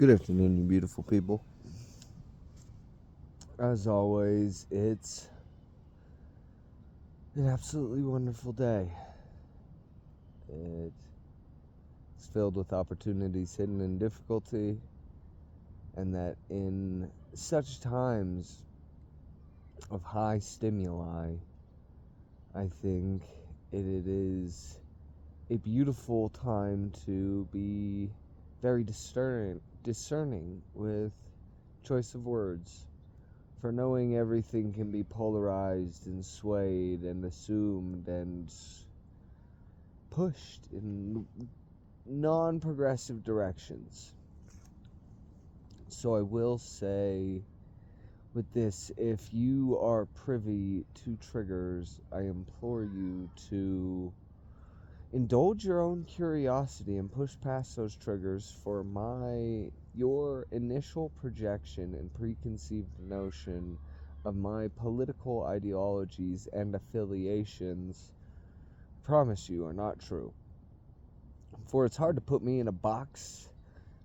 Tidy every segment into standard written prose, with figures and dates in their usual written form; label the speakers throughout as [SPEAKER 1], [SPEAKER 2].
[SPEAKER 1] Good afternoon, you beautiful people. As always, it's an absolutely wonderful day. It's filled with opportunities hidden in difficulty, and that in such times of high stimuli, I think it is a beautiful time to be very discerning with choice of words. For knowing everything can be polarized and swayed and assumed and pushed in non-progressive directions. So I will say with this, if you are privy to triggers, I implore you to indulge your own curiosity and push past those triggers for your initial projection and preconceived notion of my political ideologies and affiliations, I promise you, are not true. For it's hard to put me in a box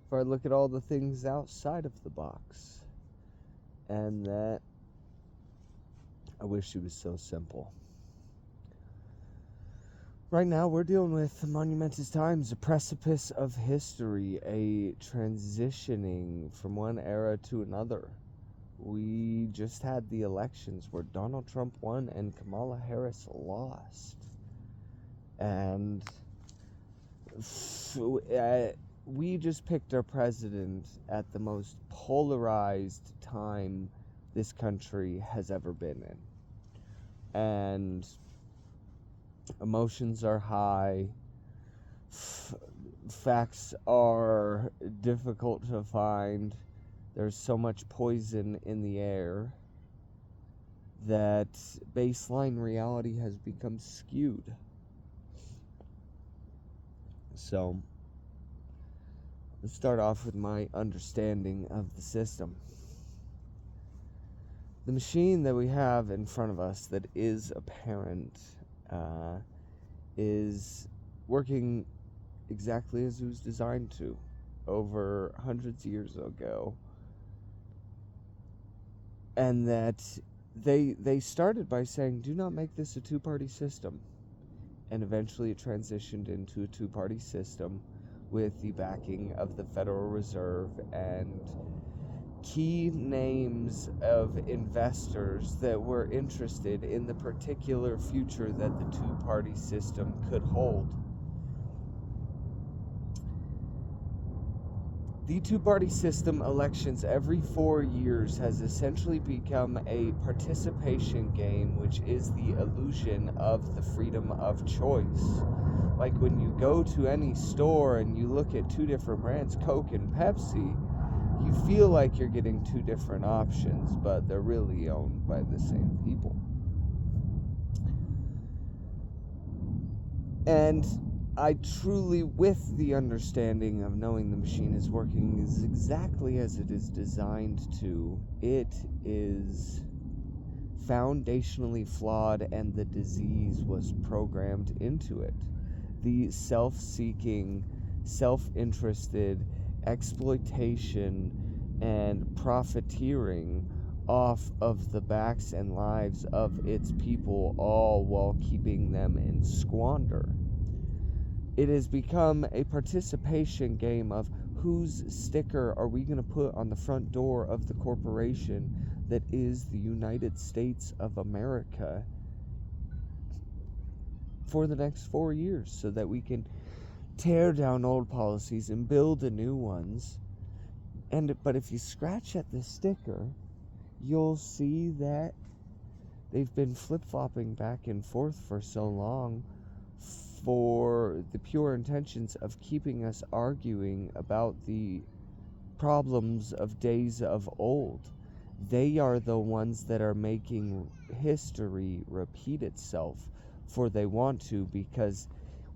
[SPEAKER 1] if I look at all the things outside of the box. And that I wish it was so simple. Right now, we're dealing with monumentous times, a precipice of history, a transitioning from one era to another. We just had the elections where Donald Trump won and Kamala Harris lost. And we just picked our president at the most polarized time this country has ever been in. And emotions are high, facts are difficult to find, there's so much poison in the air that baseline reality has become skewed. So, let's start off with my understanding of the system. The machine that we have in front of us that is apparent is working exactly as it was designed to over hundreds of years ago. And that they started by saying, do not make this a two-party system. And eventually it transitioned into a two-party system with the backing of the Federal Reserve and key names of investors that were interested in the particular future that the two-party system could hold. The two-party system elections every 4 years has essentially become a participation game, which is the illusion of the freedom of choice. Like when you go to any store and you look at two different brands, Coke and Pepsi, you feel like you're getting two different options, but they're really owned by the same people. And I truly, with the understanding of knowing the machine is working is exactly as it is designed to, it is foundationally flawed and the disease was programmed into it. The self-seeking, self-interested exploitation and profiteering off of the backs and lives of its people, all while keeping them in squander. It has become a participation game of whose sticker are we going to put on the front door of the corporation that is the United States of America for the next 4 years, so that we can tear down old policies and build new ones. But if you scratch at the sticker, you'll see that they've been flip-flopping back and forth for so long for the pure intentions of keeping us arguing about the problems of days of old. They are the ones that are making history repeat itself, for they want to, because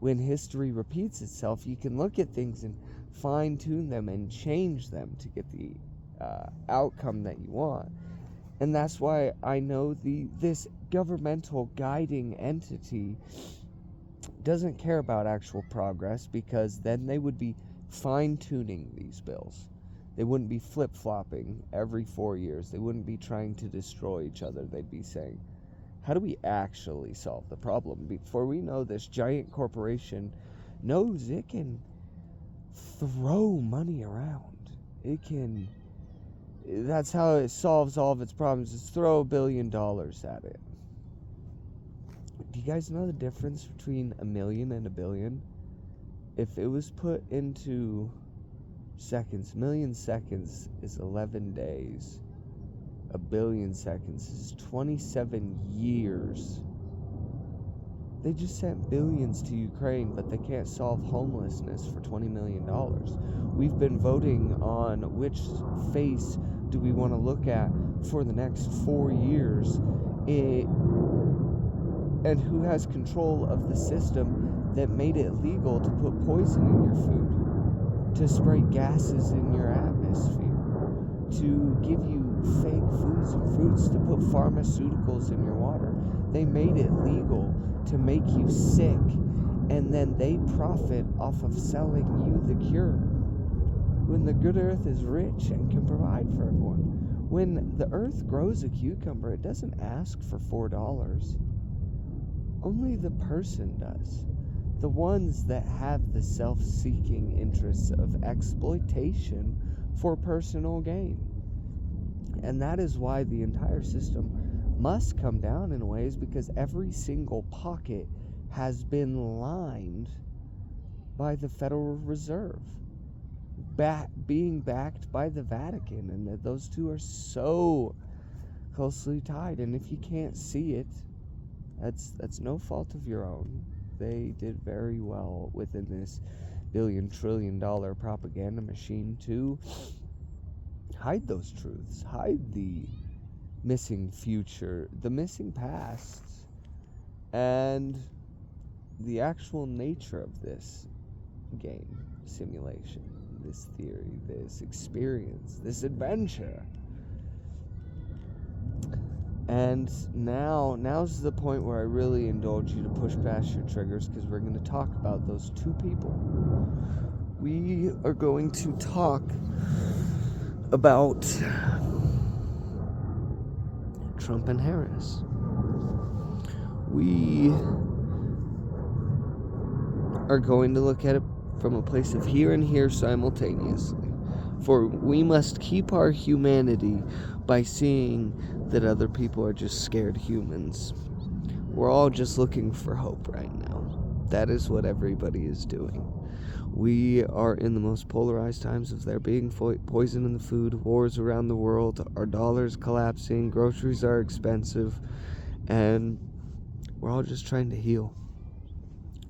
[SPEAKER 1] when history repeats itself, you can look at things and fine-tune them and change them to get the outcome that you want. And that's why I know this governmental guiding entity doesn't care about actual progress, because then they would be fine-tuning these bills. They wouldn't be flip-flopping every 4 years. They wouldn't be trying to destroy each other. They'd be saying, how do we actually solve the problem? Before we know, this giant corporation knows it can throw money around. That's how it solves all of its problems, is throw $1 billion at it. Do you guys know the difference between a million and a billion? If it was put into seconds, 1,000,000 seconds is 11 days. 1 billion seconds is 27 years. They just sent billions to Ukraine, but they can't solve homelessness for $20 million. We've been voting on which face do we want to look at for the next 4 years, and who has control of the system that made it legal to put poison in your food, to spray gases in your atmosphere, to give you fake foods and fruits, to put pharmaceuticals in your water. They made it legal to make you sick, and then they profit off of selling you the cure. When the good earth is rich and can provide for everyone. When the earth grows a cucumber, it doesn't ask for $4. Only the person does. The ones that have the self-seeking interests of exploitation for personal gain. And that is why the entire system must come down in ways, because every single pocket has been lined by the Federal Reserve, being backed by the Vatican, and that those two are so closely tied. And if you can't see it, that's no fault of your own. They did very well within this billion-trillion-dollar propaganda machine to hide those truths, hide the missing future, the missing past, and the actual nature of this game, simulation, this theory, this experience, this adventure. And now's the point where I really indulge you to push past your triggers, because we're going to talk about those two people. We are going to talk about Trump and Harris. We are going to look at it from a place of here and here simultaneously. For we must keep our humanity by seeing that other people are just scared humans. We're all just looking for hope right now. That is what everybody is doing. We are in the most polarized times of there being poison in the food, wars around the world, our dollar's collapsing, groceries are expensive, and we're all just trying to heal.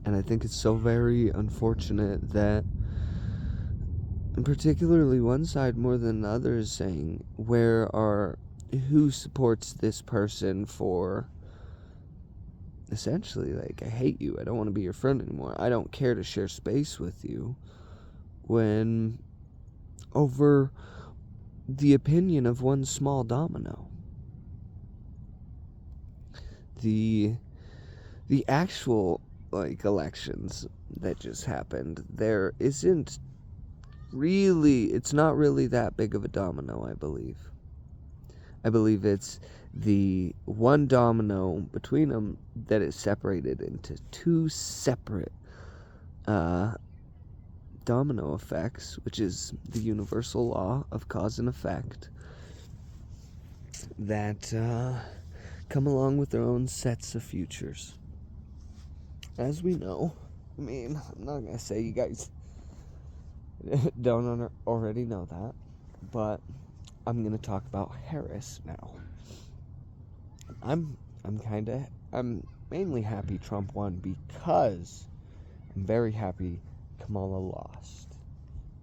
[SPEAKER 1] And I think it's so very unfortunate that, and particularly one side more than the other, is saying, who supports this person for essentially, like, I hate you, I don't want to be your friend anymore, I don't care to share space with you, when over the opinion of one small domino. The actual, like, elections that just happened, it's not really that big of a domino, I believe. I believe it's the one domino between them that is separated into two separate domino effects, which is the universal law of cause and effect, that come along with their own sets of futures. As we know, I mean, I'm not going to say you guys don't already know that, but I'm going to talk about Harris now. I'm mainly happy Trump won, because I'm very happy Kamala lost.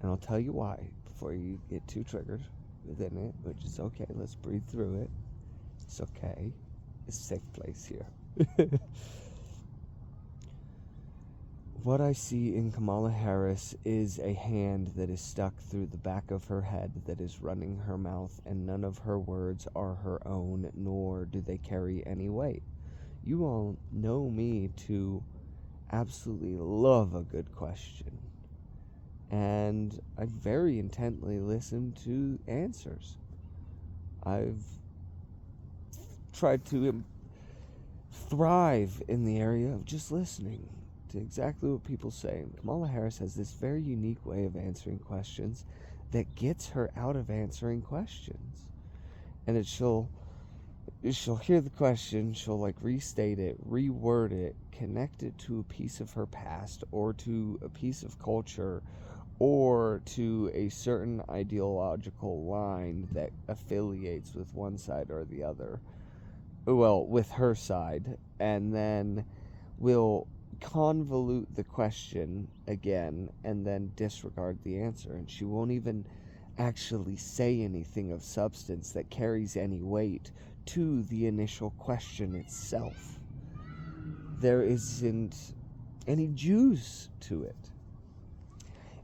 [SPEAKER 1] And I'll tell you why before you get too triggered within it, which is okay. Let's breathe through it. It's okay. It's a safe place here. What I see in Kamala Harris is a hand that is stuck through the back of her head that is running her mouth, and none of her words are her own, nor do they carry any weight. You all know me to absolutely love a good question. and I very intently listen to answers. I've tried to thrive in the area of just listening to exactly what people say. And Kamala Harris has this very unique way of answering questions that gets her out of answering questions. And she'll hear the question, she'll like restate it, reword it, connect it to a piece of her past or to a piece of culture or to a certain ideological line that affiliates with one side or the other. Well, with her side, and then will convolute the question again and then disregard the answer. And she won't even actually say anything of substance that carries any weight to the initial question itself. There isn't any juice to it.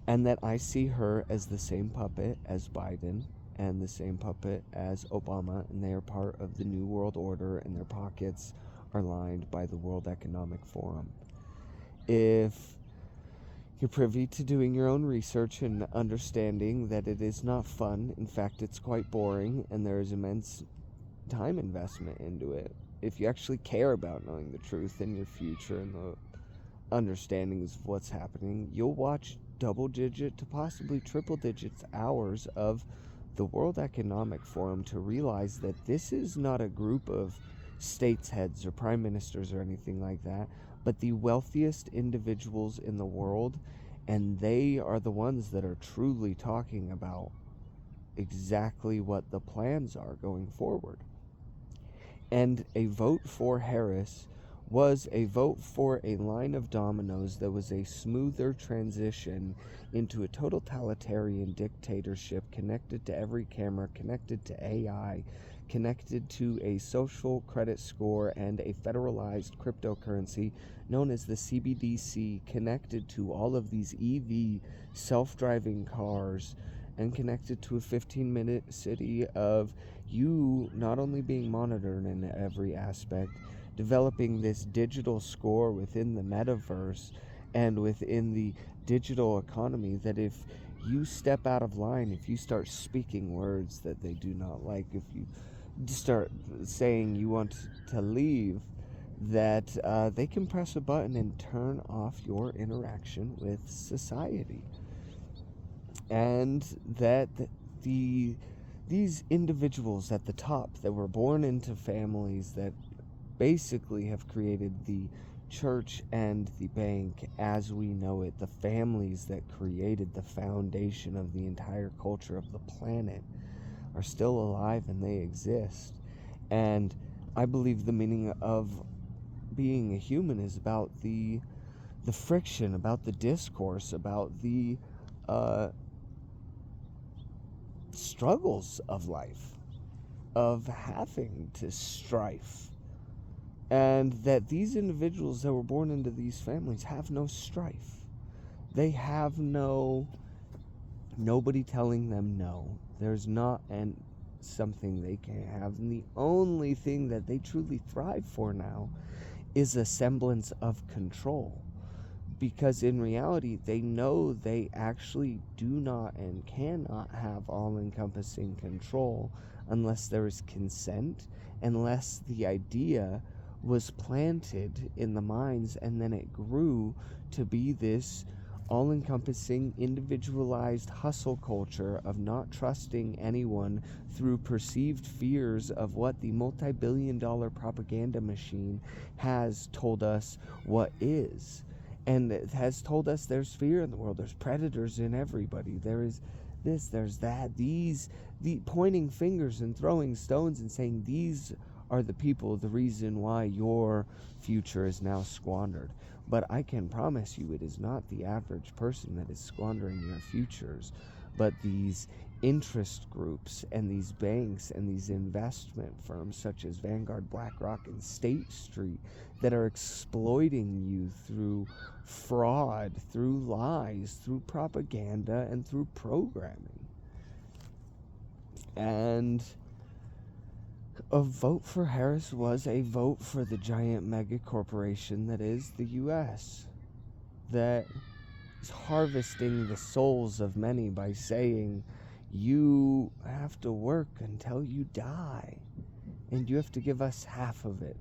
[SPEAKER 1] And that I see her as the same puppet as Biden and the same puppet as Obama, and they are part of the New World Order, and their pockets are lined by the World Economic Forum. If you're privy to doing your own research and understanding that it is not fun, in fact, it's quite boring, and there is immense time investment into it. If you actually care about knowing the truth in your future and the understandings of what's happening, you'll watch double-digit to possibly triple-digit hours of the World Economic Forum to realize that this is not a group of states heads or prime ministers or anything like that, but the wealthiest individuals in the world, and they are the ones that are truly talking about exactly what the plans are going forward. And a vote for Harris was a vote for a line of dominoes that was a smoother transition into a totalitarian dictatorship connected to every camera, connected to AI, connected to a social credit score and a federalized cryptocurrency known as the CBDC, connected to all of these EV self-driving cars, and connected to a 15-minute city of you not only being monitored in every aspect, developing this digital score within the metaverse and within the digital economy, that if you step out of line, if you start speaking words that they do not like, if you start saying you want to leave, that they can press a button and turn off your interaction with society. And that these individuals at the top that were born into families that basically have created the church and the bank as we know it, the families that created the foundation of the entire culture of the planet, are still alive and they exist. And I believe the meaning of being a human is about the friction, about the discourse, about the struggles of life, of having to strife. And that these individuals that were born into these families have no strife. They have nobody telling them no. There's not something they can't have. And the only thing that they truly thrive for now is a semblance of control. Because in reality, they know they actually do not and cannot have all-encompassing control unless there is consent, unless the idea was planted in the minds and then it grew to be this all-encompassing, individualized hustle culture of not trusting anyone through perceived fears of what the multi-billion-dollar propaganda machine has told us what is. And it has told us there's fear in the world. There's predators in everybody. There is this, there's that. The pointing fingers and throwing stones and saying these are the people, the reason why your future is now squandered. But I can promise you it is not the average person that is squandering your futures, but these interest groups and these banks and these investment firms such as Vanguard, BlackRock, and State Street that are exploiting you through fraud, through lies, through propaganda, and through programming. And a vote for Harris was a vote for the giant mega corporation that is the U.S. That is harvesting the souls of many by saying, you have to work until you die, and you have to give us half of it,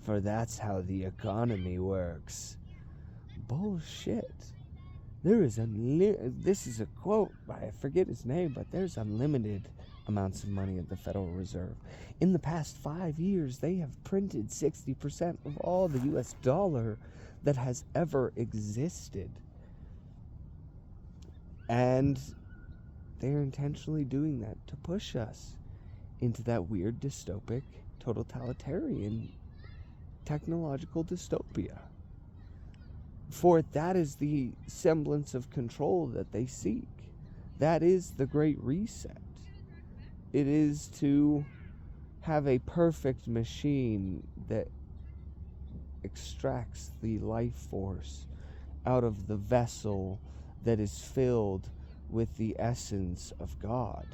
[SPEAKER 1] for that's how the economy works. Bullshit. There is this is a quote, I forget his name, but there's unlimited amounts of money at the Federal Reserve. In the past 5 years, they have printed 60% of all the US dollar that has ever existed. And they're intentionally doing that to push us into that weird dystopic, totalitarian, technological dystopia. For that is the semblance of control that they seek. That is the Great Reset. It is to have a perfect machine that extracts the life force out of the vessel that is filled with the essence of God.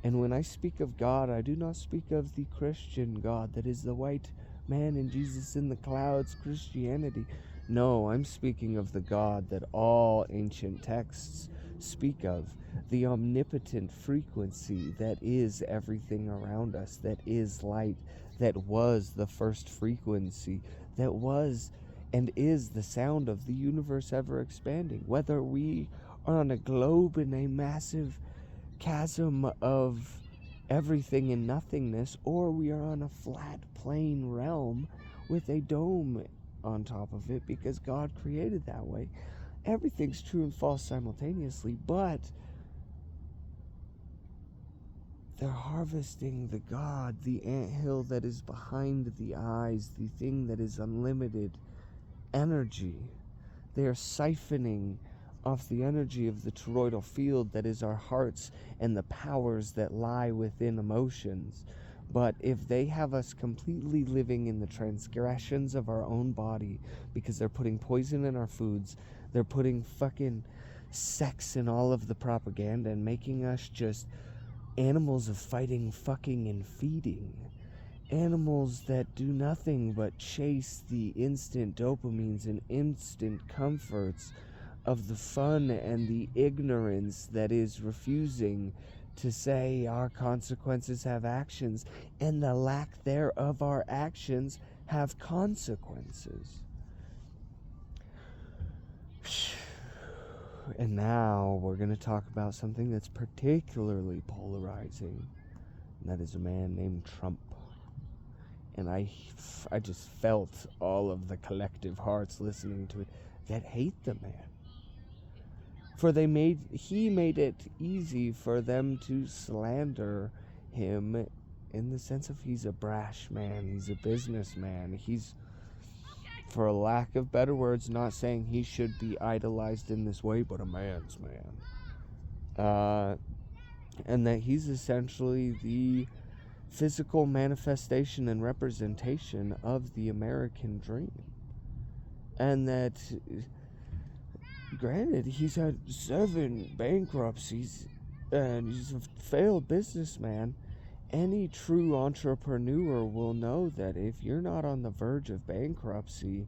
[SPEAKER 1] And when I speak of God, I do not speak of the Christian God that is the white man and Jesus in the clouds Christianity. No, I'm speaking of the God that all ancient texts speak of, the omnipotent frequency that is everything around us, that is light, that was the first frequency, that was and is the sound of the universe ever expanding. Whether we are on a globe in a massive chasm of everything and nothingness, or we are on a flat plane realm with a dome on top of it because God created that way. Everything's true and false simultaneously, but they're harvesting the God, the anthill that is behind the eyes, the thing that is unlimited energy. They are siphoning off the energy of the toroidal field that is our hearts and the powers that lie within emotions. But if they have us completely living in the transgressions of our own body, because they're putting poison in our foods, they're putting fucking sex in all of the propaganda and making us just animals of fighting, fucking, and feeding. Animals that do nothing but chase the instant dopamines and instant comforts of the fun and the ignorance that is refusing to say our consequences have actions, and the lack thereof our actions have consequences. And now we're going to talk about something that's particularly polarizing, and that is a man named Trump. And I just felt all of the collective hearts listening to it that hate the man. For he made it easy for them to slander him in the sense of he's a brash man, he's a businessman, he's, for a lack of better words, not saying he should be idolized in this way, but a man's man. And that he's essentially the physical manifestation and representation of the American dream. And that, granted, he's had 7 bankruptcies and he's a failed businessman. Any true entrepreneur will know that if you're not on the verge of bankruptcy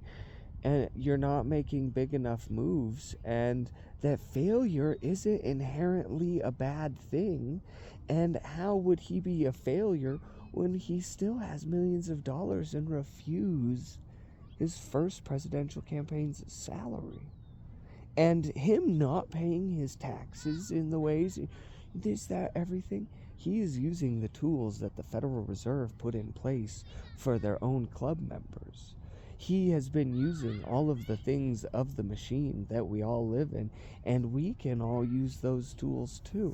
[SPEAKER 1] and you're not making big enough moves, and that failure isn't inherently a bad thing. And how would he be a failure when he still has millions of dollars and refused his first presidential campaign's salary? And him not paying his taxes in the ways, this, that, everything, he is using the tools that the Federal Reserve put in place for their own club members. He has been using all of the things of the machine that we all live in, and we can all use those tools too.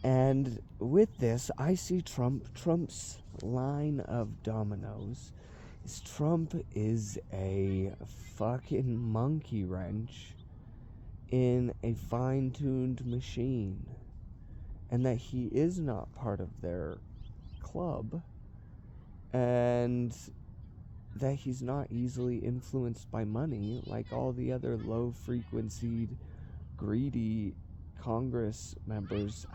[SPEAKER 1] And with this, I see Trump's line of dominoes. Trump is a fucking monkey wrench in a fine-tuned machine, and that he is not part of their club, and that he's not easily influenced by money like all the other low-frequencied, greedy Congress members,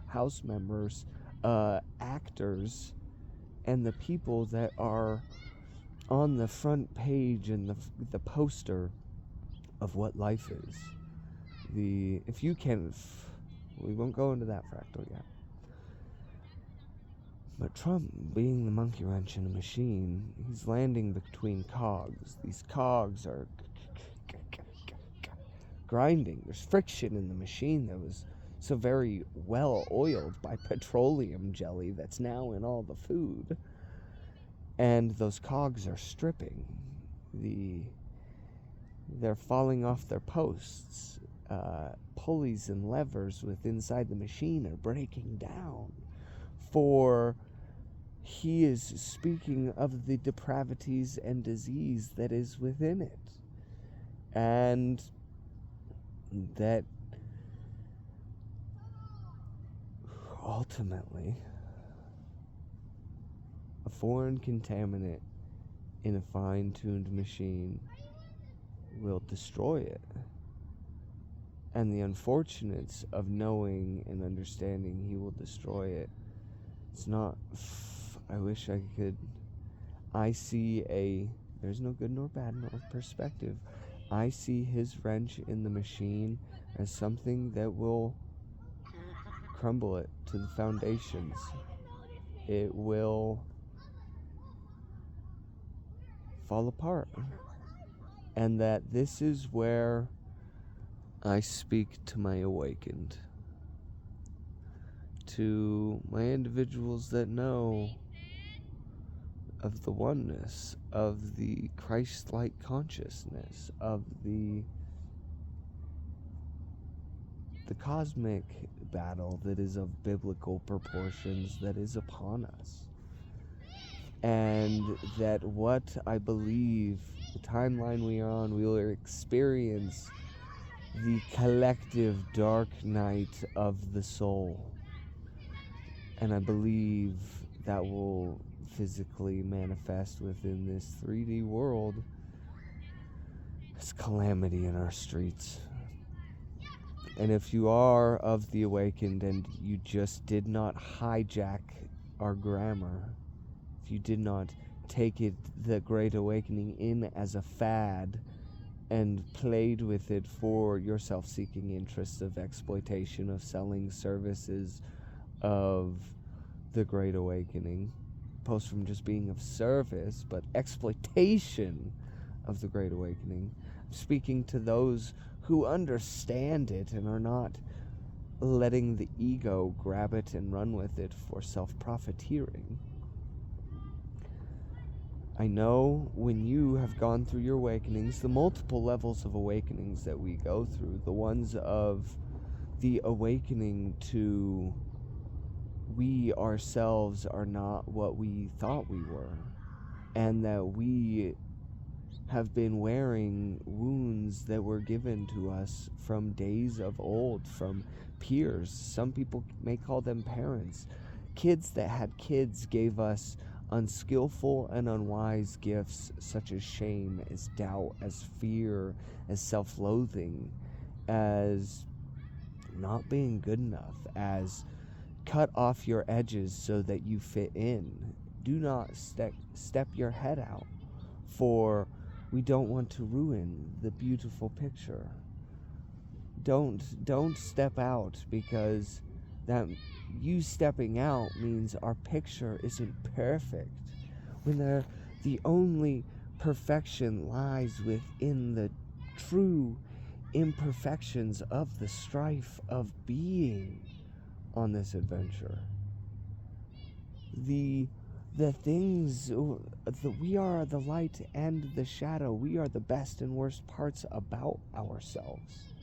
[SPEAKER 1] House members, actors, and the people that are on the front page and the poster of what life is. If you can, we won't go into that fractal yet. But Trump, being the monkey wrench in a machine, he's landing between cogs. These cogs are grinding. There's friction in the machine that was so very well oiled by petroleum jelly that's now in all the food. And those cogs are stripping. They're falling off their posts. Pulleys and levers inside the machine are breaking down. For he is speaking of the depravities and disease that is within it. And that ultimately a foreign contaminant in a fine-tuned machine will destroy it. And the unfortunates of knowing and understanding he will destroy it, it's not, I wish I could, there's no good nor bad nor perspective. I see his wrench in the machine as something that will crumble it to the foundations. It will fall apart. And that this is where I speak to my awakened, to my individuals that know of the oneness, of the Christ-like consciousness, of the cosmic battle that is of biblical proportions that is upon us. And that what I believe, the timeline we are on, we will experience the collective dark night of the soul. And I believe that will physically manifest within this 3D world as calamity in our streets. And if you are of the awakened and you just did not hijack our grammar, if you did not take the Great Awakening in as a fad and played with it for your self-seeking interests of exploitation, of selling services of the Great Awakening, opposed from just being of service, but exploitation of the Great Awakening, I'm speaking to those who understand it and are not letting the ego grab it and run with it for self-profiteering. I know when you have gone through your awakenings, the multiple levels of awakenings that we go through, the ones of the awakening to we ourselves are not what we thought we were, and that we have been wearing wounds that were given to us from days of old, from peers. Some people may call them parents. Kids that had kids gave us unskillful and unwise gifts such as shame, as doubt, as fear, as self-loathing, as not being good enough, as cut off your edges so that you fit in. Do not step your head out, for we don't want to ruin the beautiful picture. Don't step out, because that you stepping out means our picture isn't perfect, when the only perfection lies within the true imperfections of the strife of being on this adventure. The things, we are the light and the shadow. We are the best and worst parts about ourselves.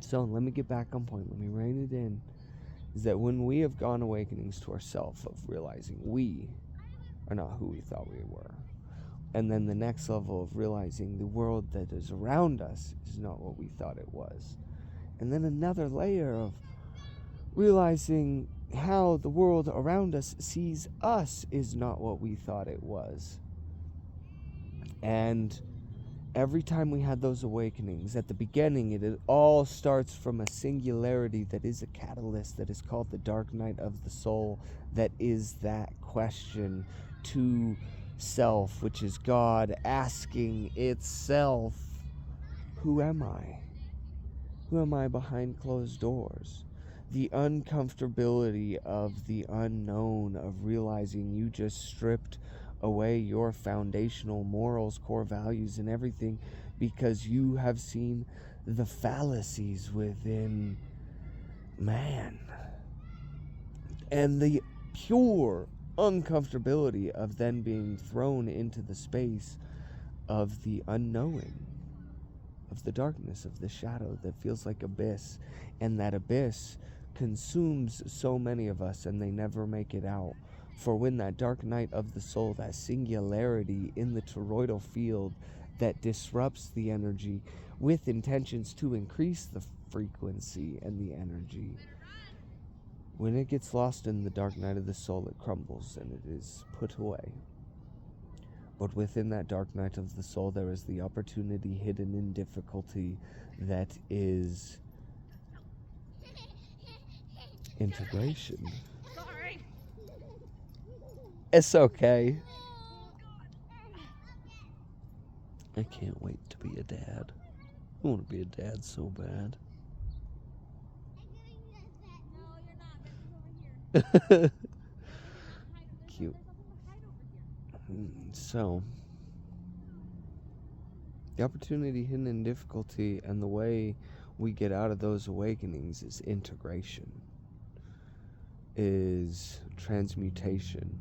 [SPEAKER 1] So let me get back on point. Let me rein it in. Is that when we have gone awakenings to ourselves of realizing we are not who we thought we were, and then the next level of realizing the world that is around us is not what we thought it was, and then another layer of realizing how the world around us sees us is not what we thought it was. And every time we had those awakenings, at the beginning, it all starts from a singularity that is a catalyst that is called the dark night of the soul, that is that question to self, which is God asking itself, who am I? Who am I behind closed doors? The uncomfortability of the unknown, of realizing you just stripped away your foundational morals, core values, and everything because you have seen the fallacies within man. And the pure uncomfortability of then being thrown into the space of the unknowing, of the darkness, of the shadow that feels like abyss, and that abyss consumes so many of us and they never make it out. For when that dark night of the soul, that singularity in the toroidal field that disrupts the energy with intentions to increase the frequency and the energy, when it gets lost in the dark night of the soul, it crumbles and it is put away. But within that dark night of the soul, there is the opportunity hidden in difficulty that is integration.
[SPEAKER 2] Sorry.
[SPEAKER 1] It's okay. I can't wait to be a dad. I want to be a dad so bad.
[SPEAKER 2] No, you're not. This is over here.
[SPEAKER 1] Cute.
[SPEAKER 2] There's nothing to hide over here.
[SPEAKER 1] So, the opportunity hidden in difficulty and the way we get out of those awakenings is integration, is transmutation,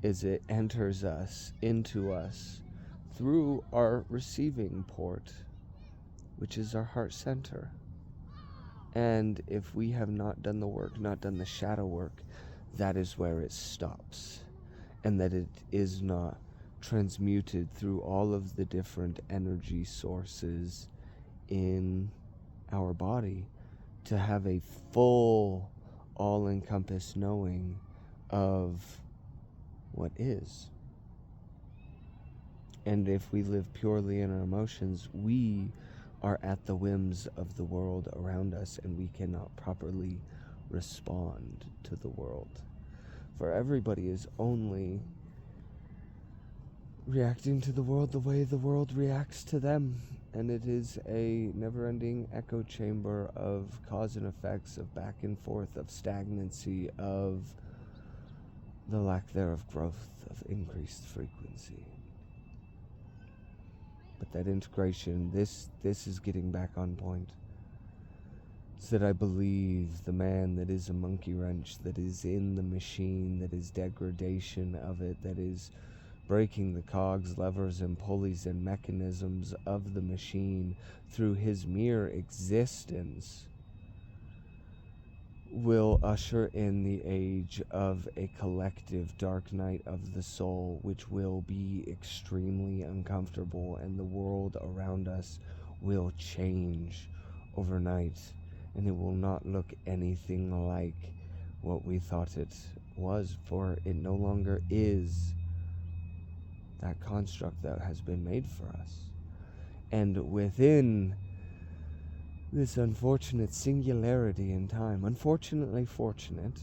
[SPEAKER 1] is it enters us, into us, through our receiving port, which is our heart center. And if we have not done the work, not done the shadow work, that is where it stops. And that it is not transmuted through all of the different energy sources in our body to have a full, all-encompassed knowing of what is. And if we live purely in our emotions, we are at the whims of the world around us, and we cannot properly respond to the world. For everybody is only reacting to the world the way the world reacts to them. And it is a never-ending echo chamber of cause and effects, of back and forth, of stagnancy, of the lack thereof growth, of increased frequency. But that integration, this is getting back on point. It's that I believe the man that is a monkey wrench, that is in the machine, that is degradation of it, that is breaking the cogs, levers, and pulleys and mechanisms of the machine through his mere existence, will usher in the age of a collective dark night of the soul, which will be extremely uncomfortable, and the world around us will change overnight, and it will not look anything like what we thought it was, for it no longer is that construct that has been made for us. And within this unfortunate singularity in time, unfortunately fortunate,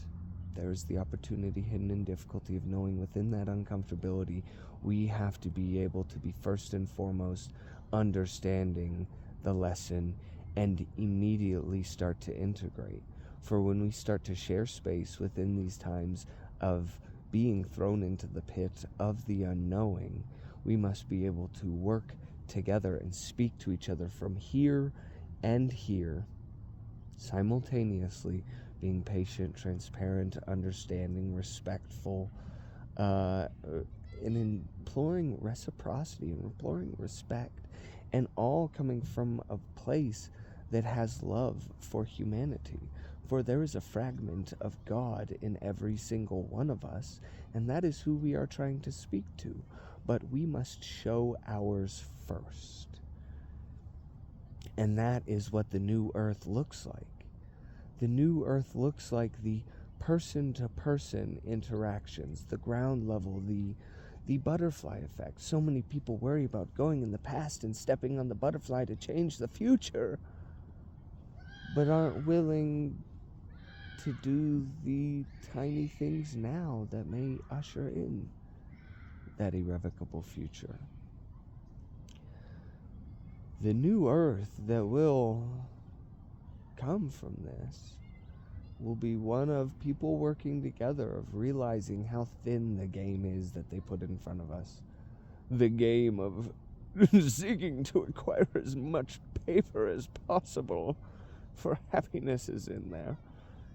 [SPEAKER 1] there is the opportunity hidden in difficulty of knowing within that uncomfortability, we have to be able to be first and foremost understanding the lesson and immediately start to integrate. For when we start to share space within these times of being thrown into the pit of the unknowing, we must be able to work together and speak to each other from here and here, simultaneously, being patient, transparent, understanding, respectful, and imploring reciprocity and imploring respect, and all coming from a place that has love for humanity. For there is a fragment of God in every single one of us, and that is who we are trying to speak to. But we must show ours first. And that is what the new earth looks like. The new earth looks like the person-to-person interactions, the ground level, the butterfly effect. So many people worry about going in the past and stepping on the butterfly to change the future, but aren't willing to do the tiny things now that may usher in that irrevocable future. the new earth that will come from this will be one of people working together, of realizing how thin the game is that they put in front of us. The game of seeking to acquire as much paper as possible, for happiness is in there.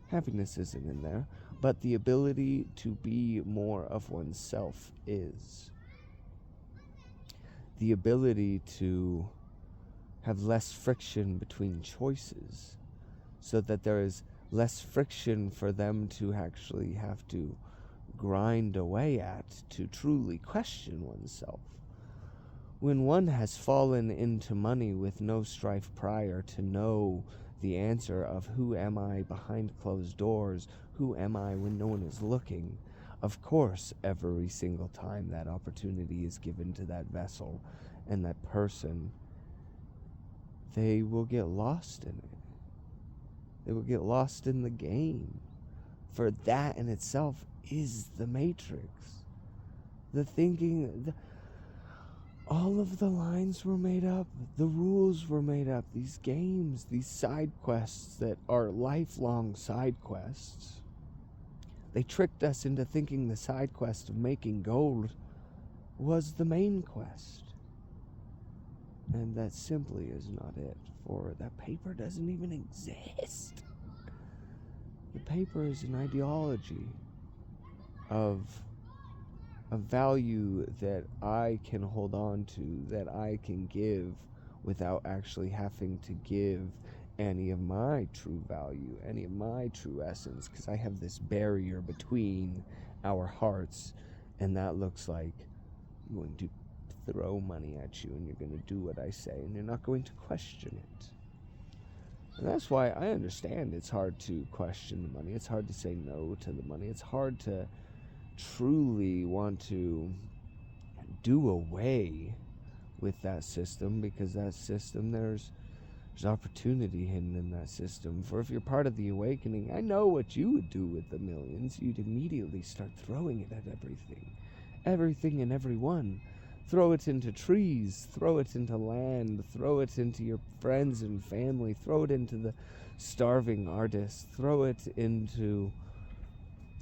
[SPEAKER 1] Happiness isn't in there, but the ability to be more of oneself is. The ability to have less friction between choices, so that there is less friction for them to actually have to grind away at to truly question oneself. When one has fallen into money with no strife prior to know the answer of who am I behind closed doors, who am I when no one is looking, of course every single time that opportunity is given to that vessel and that person, they will get lost in it. They will get lost in the game. For that in itself is the Matrix. The thinking, all of the lines were made up. The rules were made up. These games, these side quests that are lifelong side quests. They tricked us into thinking the side quest of making gold was the main quest. And that simply is not it. For that paper doesn't even exist. The paper is an ideology of a value that I can hold on to, that I can give without actually having to give any of my true value, any of my true essence, because I have this barrier between our hearts, and that looks like I'm going to throw money at you and you're going to do what I say and you're not going to question it. And that's why I understand it's hard to question the money. It's hard to say no to the money. It's hard to truly want to do away with that system, because that system, there's opportunity hidden in that system. For if you're part of the awakening, I know what you would do with the millions. You'd immediately start throwing it at everything and everyone. Throw it into trees, throw it into land, throw it into your friends and family, throw it into the starving artists, throw it into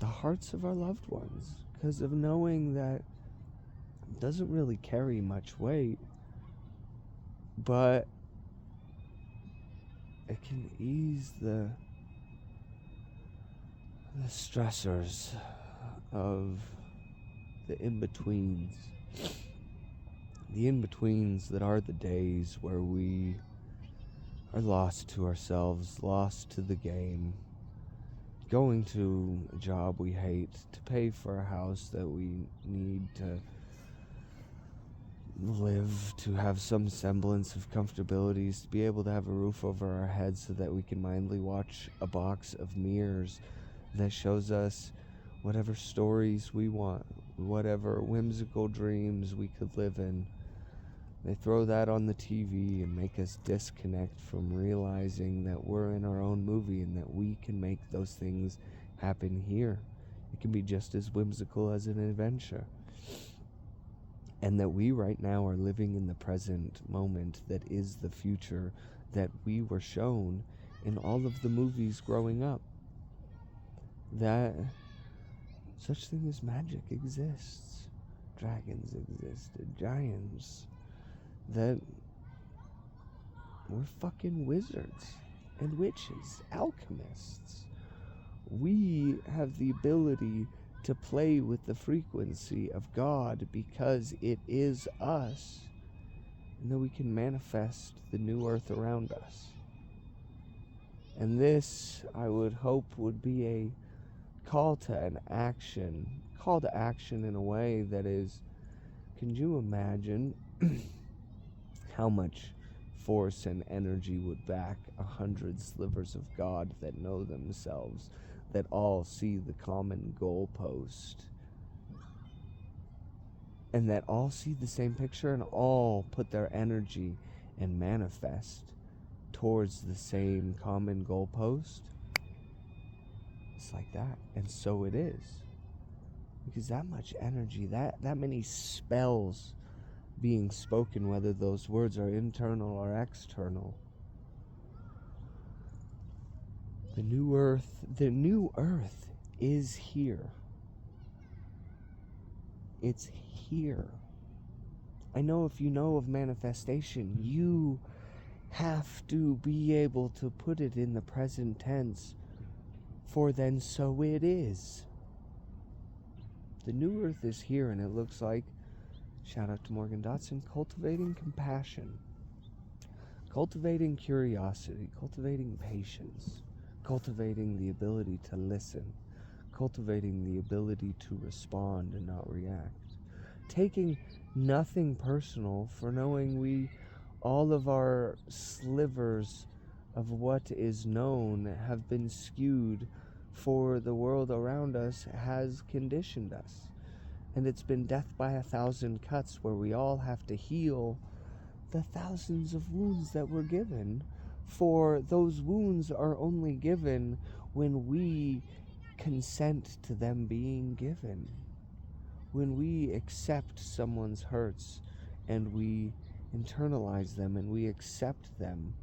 [SPEAKER 1] the hearts of our loved ones, because of knowing that it doesn't really carry much weight, but it can ease the stressors of the in-betweens. The in-betweens that are the days where we are lost to ourselves, lost to the game, going to a job we hate, to pay for a house that we need to live, to have some semblance of comfortabilities, to be able to have a roof over our heads so that we can mindfully watch a box of mirrors that shows us whatever stories we want, whatever whimsical dreams we could live in. They throw that on the TV and make us disconnect from realizing that we're in our own movie and that we can make those things happen here. It can be just as whimsical as an adventure. And that we right now are living in the present moment that is the future that we were shown in all of the movies growing up. That such thing as magic exists. Dragons existed, giants. That we're fucking wizards and witches, alchemists. We have the ability to play with the frequency of God because it is us, and that we can manifest the new earth around us. And this, I would hope, would be a call to action in a way that is, can you imagine how much force and energy would back 100 slivers of God that know themselves, that all see the common goalpost, and that all see the same picture and all put their energy and manifest towards the same common goalpost? It's like that. And so it is. Because that much energy, that many spells being spoken, whether those words are internal or external. The new earth is here. It's here. I know if you know of manifestation, you have to be able to put it in the present tense, for then so it is. The new earth is here, and it looks like, shout out to Morgan Dotson, cultivating compassion, cultivating curiosity, cultivating patience, cultivating the ability to listen, cultivating the ability to respond and not react, taking nothing personal, for knowing all of our slivers of what is known have been skewed, for the world around us has conditioned us. And it's been death by 1,000 cuts, where we all have to heal the thousands of wounds that were given, for those wounds are only given when we consent to them being given. When we accept someone's hurts and we internalize them and we accept them,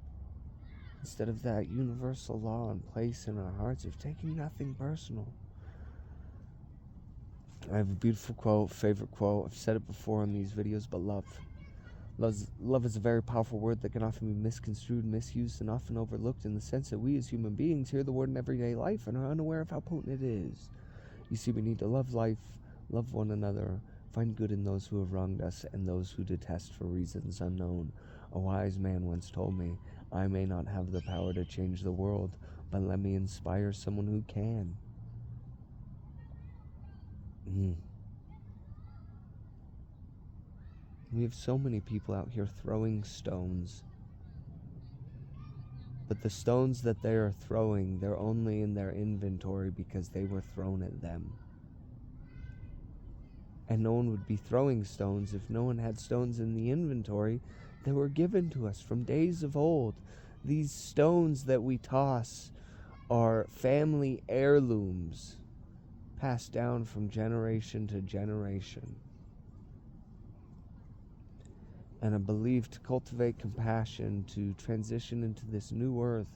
[SPEAKER 1] instead of that universal law in place in our hearts of taking nothing personal. I have a beautiful quote, favorite quote. I've said it before in these videos, but love. Love is a very powerful word that can often be misconstrued, misused, and often overlooked, in the sense that we as human beings hear the word in everyday life and are unaware of how potent it is. You see, we need to love life, love one another, find good in those who have wronged us and those who detest for reasons unknown. A wise man once told me, I may not have the power to change the world, but let me inspire someone who can. We have so many people out here throwing stones, but the stones that they are throwing, they're only in their inventory because they were thrown at them. And no one would be throwing stones if no one had stones in the inventory that were given to us from days of old. These stones that we toss are family heirlooms passed down from generation to generation. And I believe to cultivate compassion, to transition into this new earth,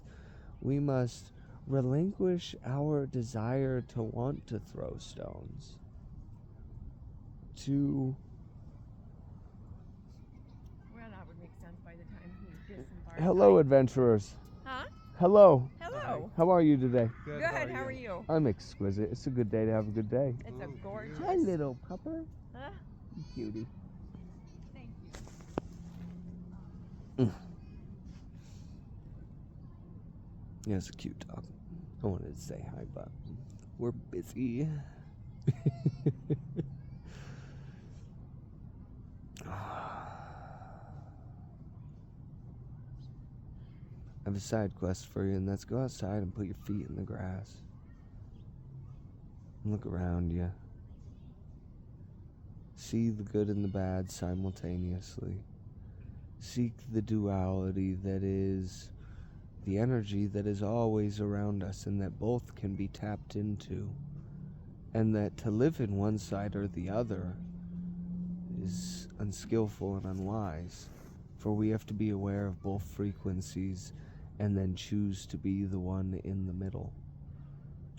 [SPEAKER 1] we must relinquish our desire to want to throw stones.
[SPEAKER 3] Well, that would make sense by the time he disembarks.
[SPEAKER 1] Hello, adventurers.
[SPEAKER 3] Huh?
[SPEAKER 1] Hello.
[SPEAKER 3] Hello.
[SPEAKER 1] How are you today?
[SPEAKER 3] Good. How are you?
[SPEAKER 1] I'm exquisite. It's a good day to have a good day.
[SPEAKER 3] It's a gorgeous.
[SPEAKER 1] Hi, little pupper.
[SPEAKER 3] Huh?
[SPEAKER 1] You cutie.
[SPEAKER 3] Thank
[SPEAKER 1] Yeah, it's a cute dog. I wanted to say hi, but we're busy. I have a side quest for you, and that's go outside and put your feet in the grass. And look around you. See the good and the bad simultaneously. Seek the duality that is the energy that is always around us, and that both can be tapped into. And that to live in one side or the other is unskillful and unwise. For we have to be aware of both frequencies and then choose to be the one in the middle.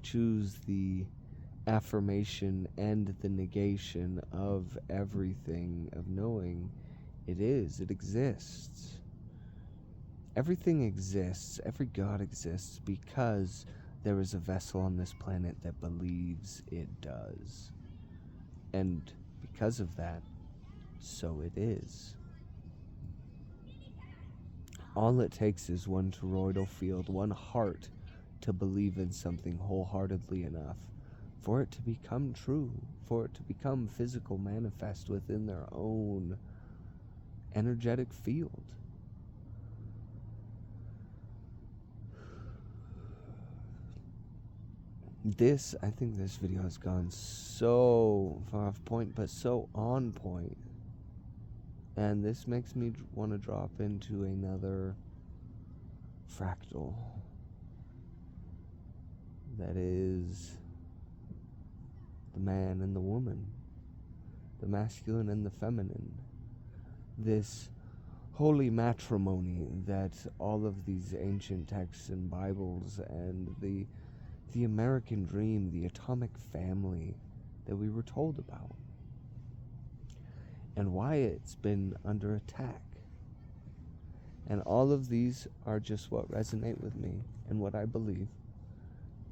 [SPEAKER 1] Choose the affirmation and the negation of everything, of knowing it exists. Everything exists, every God exists because there is a vessel on this planet that believes it does. And because of that, so it is. All it takes is one toroidal field, one heart, to believe in something wholeheartedly enough for it to become true, for it to become physical, manifest within their own energetic field. I think this video has gone so far off point, but so on point. And this makes me want to drop into another fractal. That is the man and the woman, the masculine and the feminine, this holy matrimony that all of these ancient texts and Bibles and the American dream, the atomic family that we were told about, and why it's been under attack. And all of these are just what resonate with me and what I believe.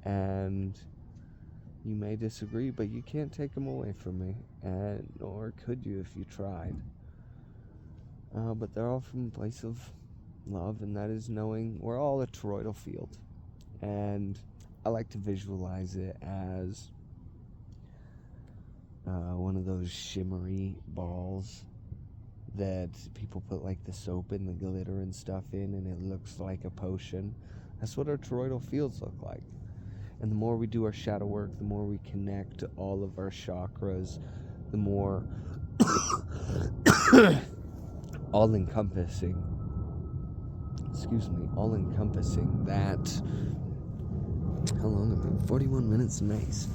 [SPEAKER 1] And you may disagree, but you can't take them away from me, and nor could you if you tried. But they're all from a place of love, and that is knowing we're all a toroidal field. And I like to visualize it as one of those shimmery balls that people put like the soap and the glitter and stuff in, and it looks like a potion. That's what our toroidal fields look like. And the more we do our shadow work, the more we connect all of our chakras, the more all-encompassing that. How long am I? 41 minutes, nice.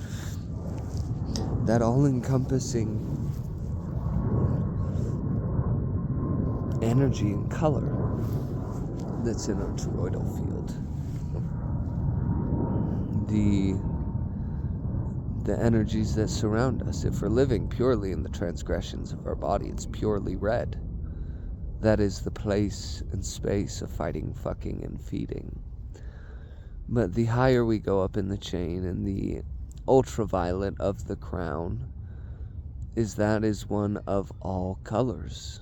[SPEAKER 1] That all-encompassing energy and color that's in our toroidal field. The energies that surround us. If we're living purely in the transgressions of our body, it's purely red. That is the place and space of fighting, fucking, and feeding. But the higher we go up in the chain, and the ultraviolet of the crown is one of all colors,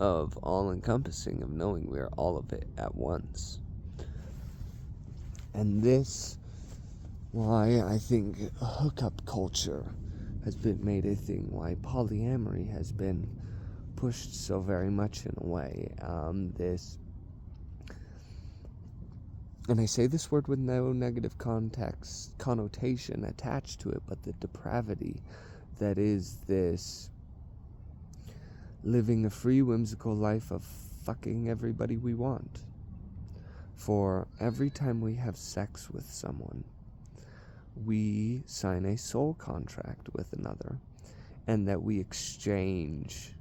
[SPEAKER 1] of all encompassing, of knowing we are all of it at once. And this, why I think hookup culture has been made a thing, why polyamory has been pushed so very much in a way. And I say this word with no negative connotation attached to it, but the depravity that is this living a free, whimsical life of fucking everybody we want. For every time we have sex with someone, we sign a soul contract with another, and that we exchange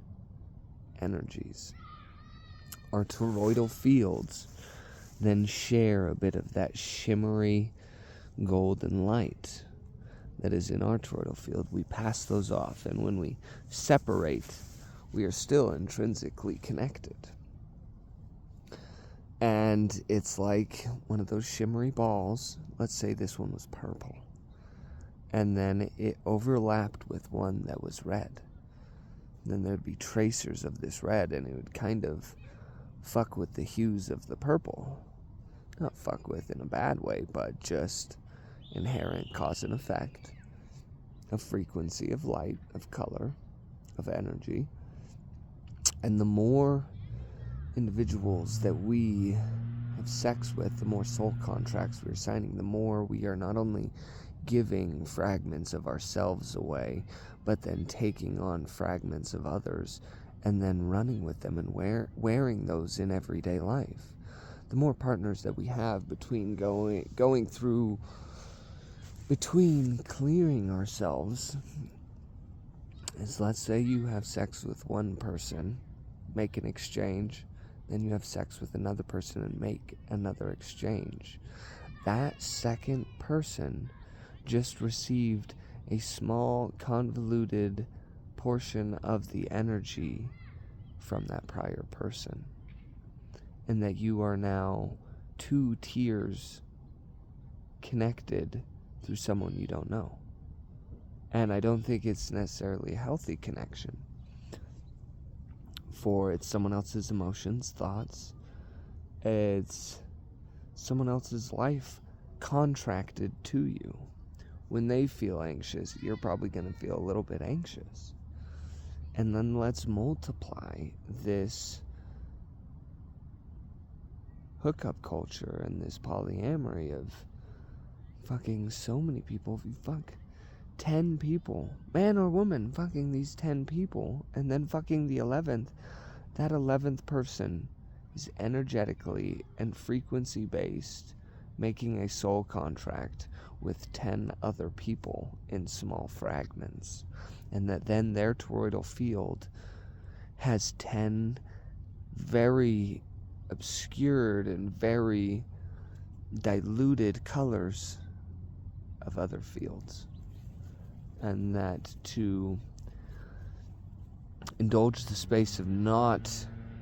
[SPEAKER 1] energies. Our toroidal fields then share a bit of that shimmery golden light that is in our toroidal field. We pass those off, and when we separate, we are still intrinsically connected. And it's like one of those shimmery balls. Let's say this one was purple, and then it overlapped with one that was red. Then there'd be tracers of this red, and it would kind of fuck with the hues of the purple. Not fuck with in a bad way, but just inherent cause and effect of frequency, of light, of color, of energy. And the more individuals that we have sex with, the more soul contracts we are signing, the more we are not only giving fragments of ourselves away, but then taking on fragments of others and then running with them and wearing those in everyday life. The more partners that we have between clearing ourselves is, let's say you have sex with one person, make an exchange, then you have sex with another person and make another exchange. That second person just received a small convoluted portion of the energy from that prior person, and that you are now 2 tiers connected through someone you don't know. And I don't think it's necessarily a healthy connection, for it's someone else's emotions, thoughts, it's someone else's life contracted to you. When they feel anxious, you're probably going to feel a little bit anxious. And then let's multiply this hookup culture and this polyamory of fucking so many people. If you fuck 10 people, man or woman, fucking these 10 people, and then fucking the 11th, that 11th person is energetically and frequency based, making a soul contract with 10 other people in small fragments, and that then their toroidal field has 10 very obscured and very diluted colors of other fields. And that to indulge the space of not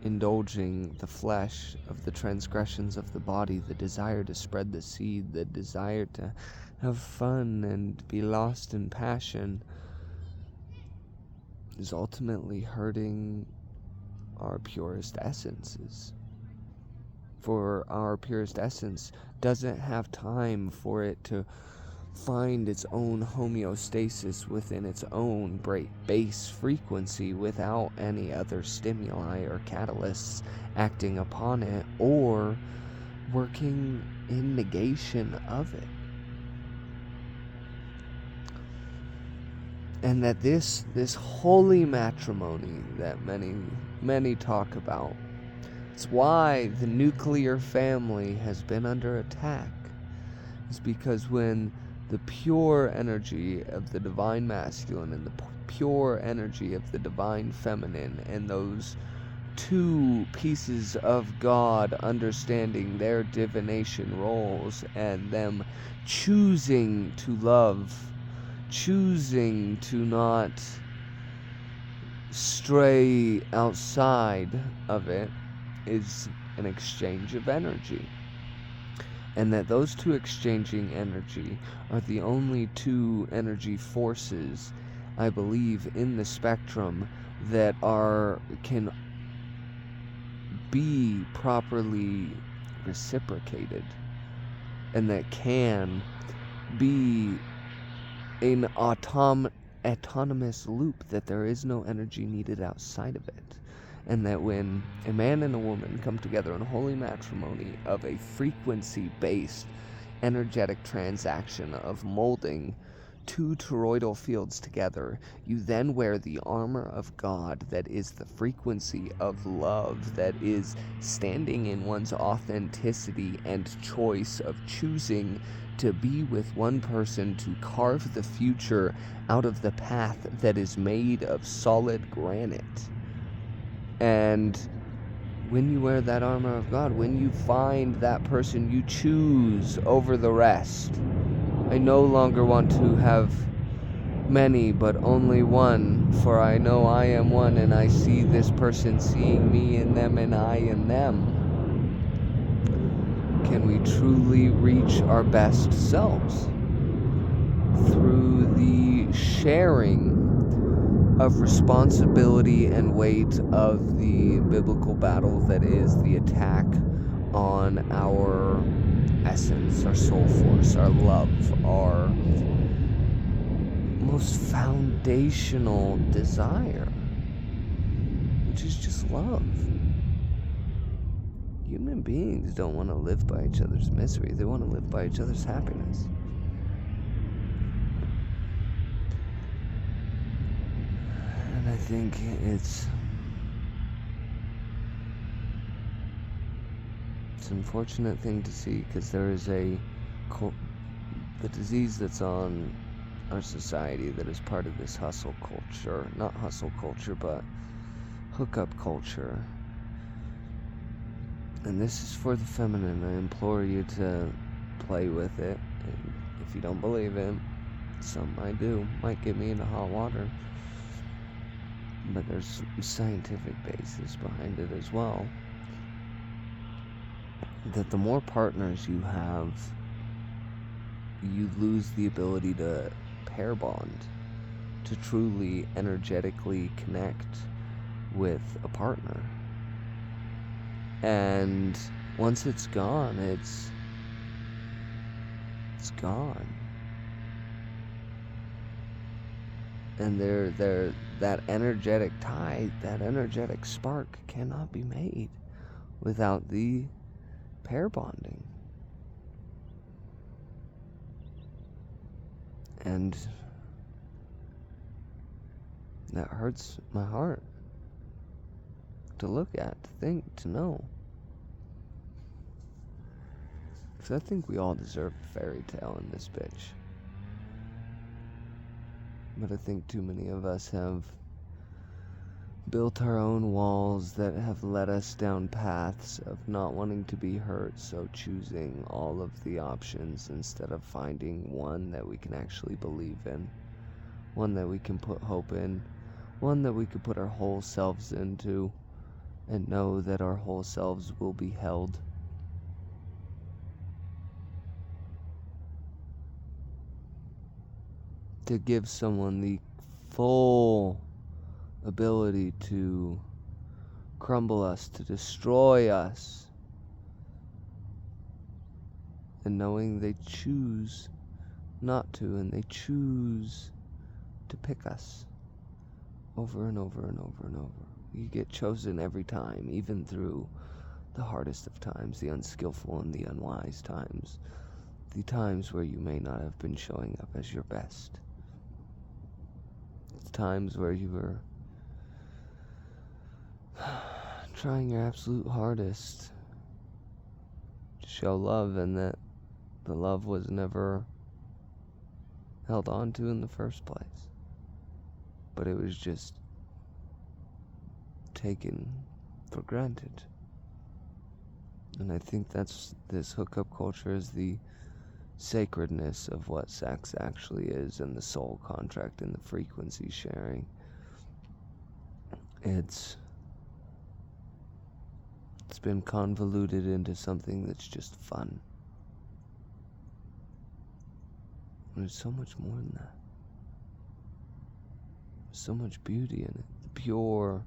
[SPEAKER 1] indulging the flesh of the transgressions of the body, the desire to spread the seed, the desire to have fun and be lost in passion, is ultimately hurting our purest essences. For our purest essence doesn't have time for it to find its own homeostasis within its own base frequency without any other stimuli or catalysts acting upon it or working in negation of it. And that this holy matrimony that many talk about, it's why the nuclear family has been under attack, is because when the pure energy of the divine masculine and the pure energy of the divine feminine, and those two pieces of God understanding their divination roles and them choosing to love, choosing to not stray outside of it, is an exchange of energy. And that those two exchanging energy are the only two energy forces, I believe, in the spectrum that can be properly reciprocated, and that can be an autonomous loop, that there is no energy needed outside of it. And that when a man and a woman come together in holy matrimony of a frequency-based energetic transaction of molding two toroidal fields together, you then wear the armor of God that is the frequency of love, that is standing in one's authenticity and choice of choosing to be with one person to carve the future out of the path that is made of solid granite. And when you wear that armor of God, when you find that person you choose over the rest, I no longer want to have many, but only one, for I know I am one, and I see this person seeing me in them, and I in them. Can we truly reach our best selves through the sharing of responsibility and weight of the biblical battle that is the attack on our essence, our soul force, our love, our most foundational desire, which is just love. Human beings don't want to live by each other's misery. They want to live by each other's happiness. And I think it's an unfortunate thing to see, because there is the disease that's on our society that is part of this hustle culture, not hustle culture, but hookup culture. And this is for the feminine. I implore you to play with it. And if you don't believe it, some might do, might get me into hot water. But there's scientific basis behind it as well. That the more partners you have, you lose the ability to pair bond, to truly energetically connect with a partner. And once it's gone, it's gone. And that energetic tie, that energetic spark cannot be made without the pair bonding. And that hurts my heart to look at, to think, to know. Because I think we all deserve a fairy tale in this bitch. But I think too many of us have built our own walls that have led us down paths of not wanting to be hurt, so choosing all of the options instead of finding one that we can actually believe in, one that we can put hope in, one that we could put our whole selves into and know that our whole selves will be held. To give someone the full ability to crumble us, to destroy us, and knowing they choose not to, and they choose to pick us over and over and over and over. You get chosen every time, even through the hardest of times, the unskillful and the unwise times, the times where you may not have been showing up as your best. It's times where you were trying your absolute hardest to show love, and that the love was never held on to in the first place, but it was just taken for granted. And I think that's this hookup culture, is the sacredness of what sex actually is, and the soul contract and the frequency sharing. It's been convoluted into something that's just fun. And there's so much more than that. There's so much beauty in it. The pure,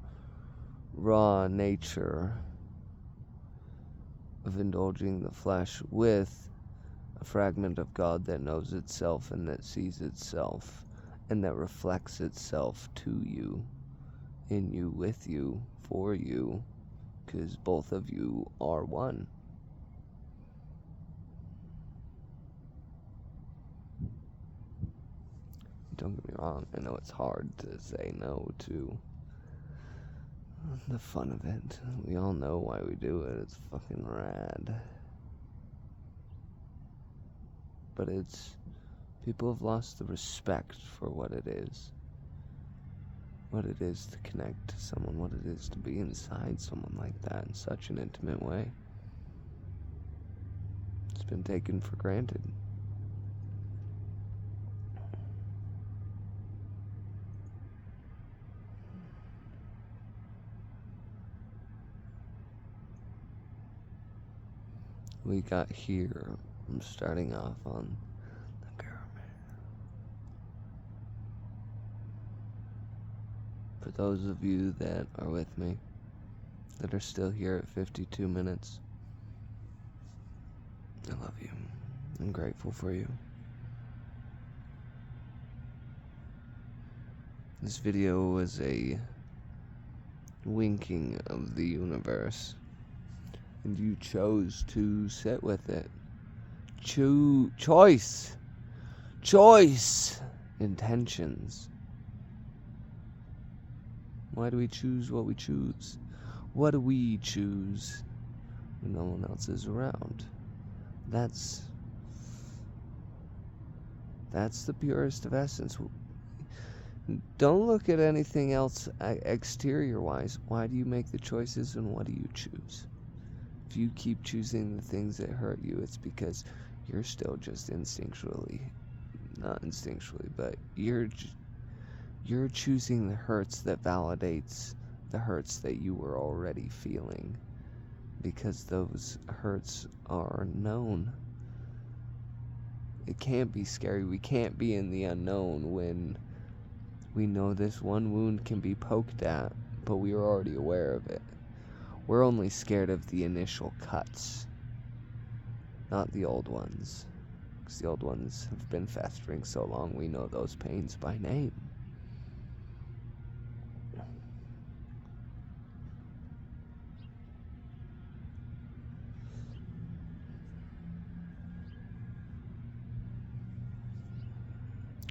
[SPEAKER 1] raw nature of indulging the flesh with a fragment of God that knows itself and that sees itself and that reflects itself to you, in you, with you, for you, because both of you are one. Don't get me wrong, I know it's hard to say no to the fun of it. We all know why we do it. It's fucking rad. But people have lost the respect for what it is. What it is to connect to someone, what it is to be inside someone like that in such an intimate way. It's been taken for granted. We got here from starting off on the pyramid. For those of you that are with me, that are still here at 52 minutes, I love you. I'm grateful for you. This video was a winking of the universe, and you chose to sit with it. Choice, intentions. Why do we choose what we choose? What do we choose when no one else is around? That's the purest of essence. Don't look at anything else exterior-wise. Why do you make the choices, and what do you choose? If you keep choosing the things that hurt you, it's because you're still just not instinctually, but you're choosing the hurts that validates the hurts that you were already feeling, because those hurts are known. It can't be scary. We can't be in the unknown when we know this one wound can be poked at, but we are already aware of it. We're only scared of the initial cuts, not the old ones. Because the old ones have been festering so long, we know those pains by name.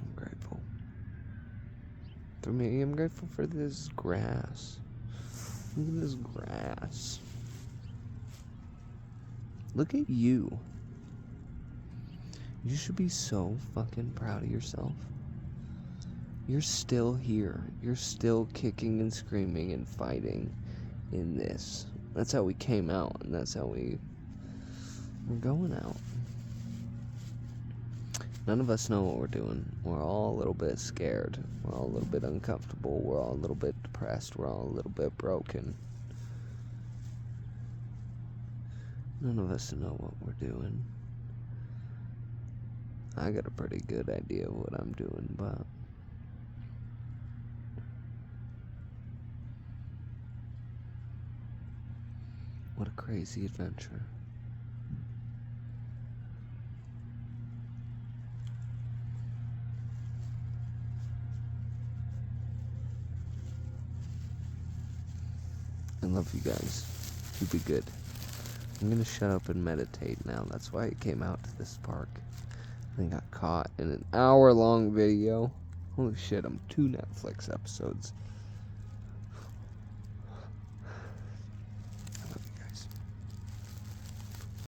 [SPEAKER 1] I'm grateful. For me, I'm grateful for this grass. Look at this grass. Look at you. You should be so fucking proud of yourself. you're still here. You're still kicking and screaming and fighting in this. That's how we came out, and that's how we're going out. None of us know what we're doing. We're all a little bit scared. We're all a little bit uncomfortable. We're all a little bit depressed. We're all a little bit broken. None of us know what we're doing. I got a pretty good idea of what I'm doing, but what a crazy adventure. I love you guys. You be good. I'm gonna shut up and meditate now. That's why I came out to this park. And got caught in an hour-long video. Holy shit, I'm 2 Netflix episodes